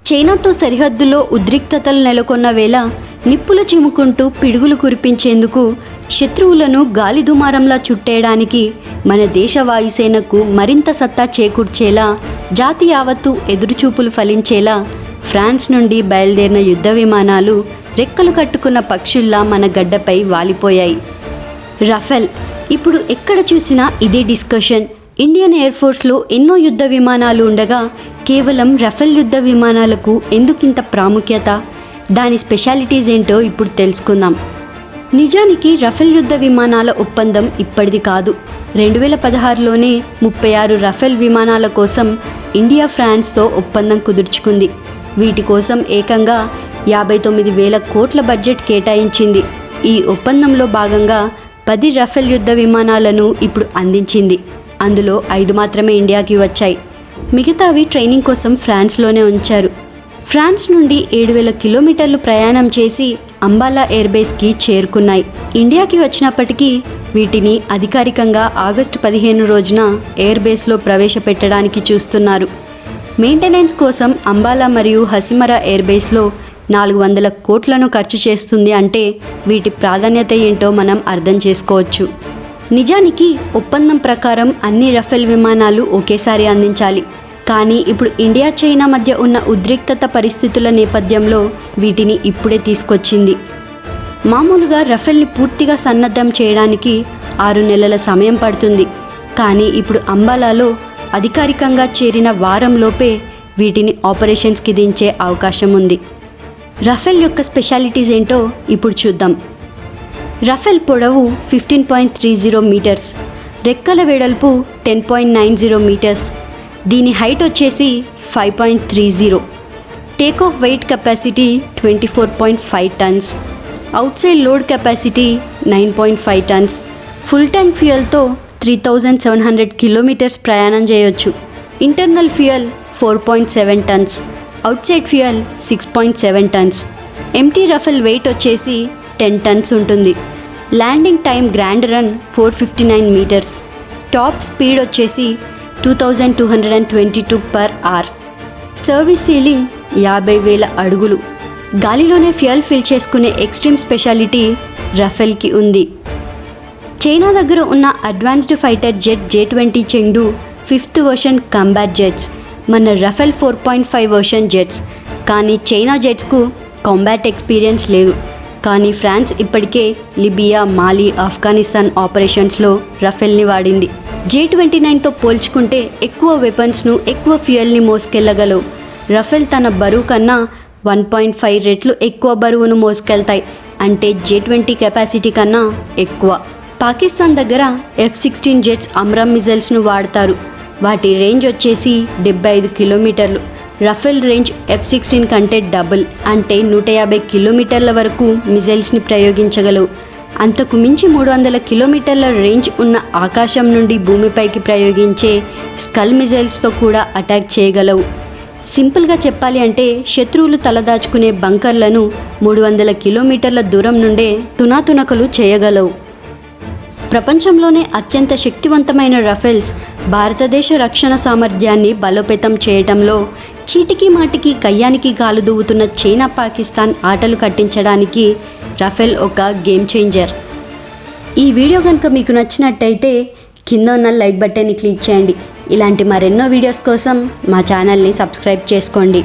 చైనాతో సరిహద్దులో ఉద్రిక్తతలు నెలకొన్న వేళ నిప్పులు చిముకుంటూ పిడుగులు కురిపించేందుకు శత్రువులను గాలి దుమారంలా చుట్టేయడానికి మన దేశ వాయుసేనకు మరింత సత్తా చేకూర్చేలా జాతి యావత్తు ఎదురుచూపులు ఫలించేలా ఫ్రాన్స్ నుండి బయలుదేరిన యుద్ధ విమానాలు రెక్కలు కట్టుకున్న పక్షుల్లా మన గడ్డపై వాలిపోయాయి. రఫెల్ ఇప్పుడు ఎక్కడ చూసినా ఇదే డిస్కషన్. ఇండియన్ ఎయిర్ ఫోర్స్లో ఎన్నో యుద్ధ విమానాలు ఉండగా కేవలం రఫెల్ యుద్ధ విమానాలకు ఎందుకింత ప్రాముఖ్యత, దాని స్పెషాలిటీస్ ఏంటో ఇప్పుడు తెలుసుకుందాం. నిజానికి రఫెల్ యుద్ధ విమానాల ఒప్పందం ఇప్పటిది కాదు. 2016లోనే 36 రఫెల్ విమానాల కోసం ఇండియా ఫ్రాన్స్తో ఒప్పందం కుదుర్చుకుంది. వీటి కోసం ఏకంగా 59,000 కోట్ల బడ్జెట్ కేటాయించింది. ఈ ఒప్పందంలో భాగంగా 10 రఫెల్ యుద్ధ విమానాలను ఇప్పుడు అందించింది. అందులో 5 మాత్రమే ఇండియాకి వచ్చాయి. మిగతావి ట్రైనింగ్ కోసం ఫ్రాన్స్లోనే ఉంచారు. ఫ్రాన్స్ నుండి 7,000 కిలోమీటర్లు ప్రయాణం చేసి అంబాలా ఎయిర్బేస్కి చేరుకున్నాయి. ఇండియాకి వచ్చినప్పటికీ వీటిని అధికారికంగా ఆగస్టు 15 రోజున ఎయిర్బేస్లో ప్రవేశపెట్టడానికి చూస్తున్నారు. మెయింటెనెన్స్ కోసం అంబాలా మరియు హసిమరా ఎయిర్బేస్లో 400 కోట్లను ఖర్చు చేస్తుంది అంటే వీటి ప్రాధాన్యత ఏంటో మనం అర్థం చేసుకోవచ్చు. నిజానికి ఒప్పందం ప్రకారం అన్ని రఫెల్ విమానాలు ఒకేసారి అందించాలి. కానీ ఇప్పుడు ఇండియా చైనా మధ్య ఉన్న ఉద్రిక్తత పరిస్థితుల నేపథ్యంలో వీటిని ఇప్పుడే తీసుకొచ్చింది. మామూలుగా రఫెల్ని పూర్తిగా సన్నద్ధం చేయడానికి 6 నెలల సమయం పడుతుంది. కానీ ఇప్పుడు అంబాలాలో అధికారికంగా చేరిన వారంలోపే వీటిని ఆపరేషన్స్కి దించే అవకాశం ఉంది. రఫెల్ యొక్క స్పెషాలిటీస్ ఏంటో ఇప్పుడు చూద్దాం. రఫెల్ పొడవు 15.30 మీటర్స్, రెక్కల వెడల్పు 10.90 మీటర్స్, దీని హైట్ వచ్చేసి 5.30, take off weight capacity 24.5 tons, outside load capacity 9.5 tons, full tank ఫ్యూయల్తో 3,700 కిలోమీటర్స్ ప్రయాణం చేయొచ్చు. Internal fuel 4.7 tons, outside fuel 6.7 tons. Empty Rafale weight వచ్చేసి 10 టన్స్ ఉంటుంది. Landing time ground run 459 metres, top speed వచ్చేసి 2222 per hour, service ceiling 50,000 అడుగులు. గాలిలోనే fuel fill చేసుకునే extreme speciality రఫెల్కి ఉంది. చైనా దగ్గర ఉన్న advanced fighter jet J-20 Chengdu 5th version combat jets, మన రఫెల్ 4.5 వర్షన్ జెట్స్. కానీ చైనా జెట్స్కు కాంబాట్ ఎక్స్పీరియన్స్ లేదు. కానీ ఫ్రాన్స్ ఇప్పటికే లిబియా, మాలి, ఆఫ్ఘనిస్తాన్ ఆపరేషన్స్లో రఫెల్ని వాడింది. J-29తో పోల్చుకుంటే ఎక్కువ వెపన్స్ను, ఎక్కువ ఫ్యూయల్ని మోసుకెళ్లగలవు. రఫెల్ తన బరువు కన్నా 1.5 రెట్లు ఎక్కువ బరువును మోసుకెళ్తాయి. అంటే J-20 కెపాసిటీ కన్నా ఎక్కువ. పాకిస్తాన్ దగ్గర F-16 జెట్స్ అమ్రామ్ మిజైల్స్ను వాడతారు. వాటి రేంజ్ వచ్చేసి 75 కిలోమీటర్లు. రఫెల్ రేంజ్ F-16 కంటే డబుల్, అంటే 150 కిలోమీటర్ల వరకు మిజైల్స్ని ప్రయోగించగలవు. అంతకు మించి 300 కిలోమీటర్ల రేంజ్ ఉన్న ఆకాశం నుండి భూమిపైకి ప్రయోగించే స్కల్ మిజైల్స్తో కూడా అటాక్ చేయగలవు. సింపుల్గా చెప్పాలి అంటే శత్రువులు తలదాచుకునే బంకర్లను 300 కిలోమీటర్ల దూరం నుండే తునాతునకలు చేయగలవు. ప్రపంచంలోనే అత్యంత శక్తివంతమైన రఫెల్స్ భారతదేశ రక్షణ సామర్థ్యాన్ని బలోపేతం చేయటంలో చీటికి మాటికి కయ్యానికి గాలు దువ్వుతున్న చైనా, పాకిస్తాన్ ఆటలు కట్టించడానికి రఫెల్ ఒక గేమ్ చేంజర్. ఈ వీడియో కనుక మీకు నచ్చినట్టయితే కింద ఉన్న లైక్ బటన్ని క్లిక్ చేయండి. ఇలాంటి మరెన్నో వీడియోస్ కోసం మా ఛానల్ని సబ్స్క్రైబ్ చేసుకోండి.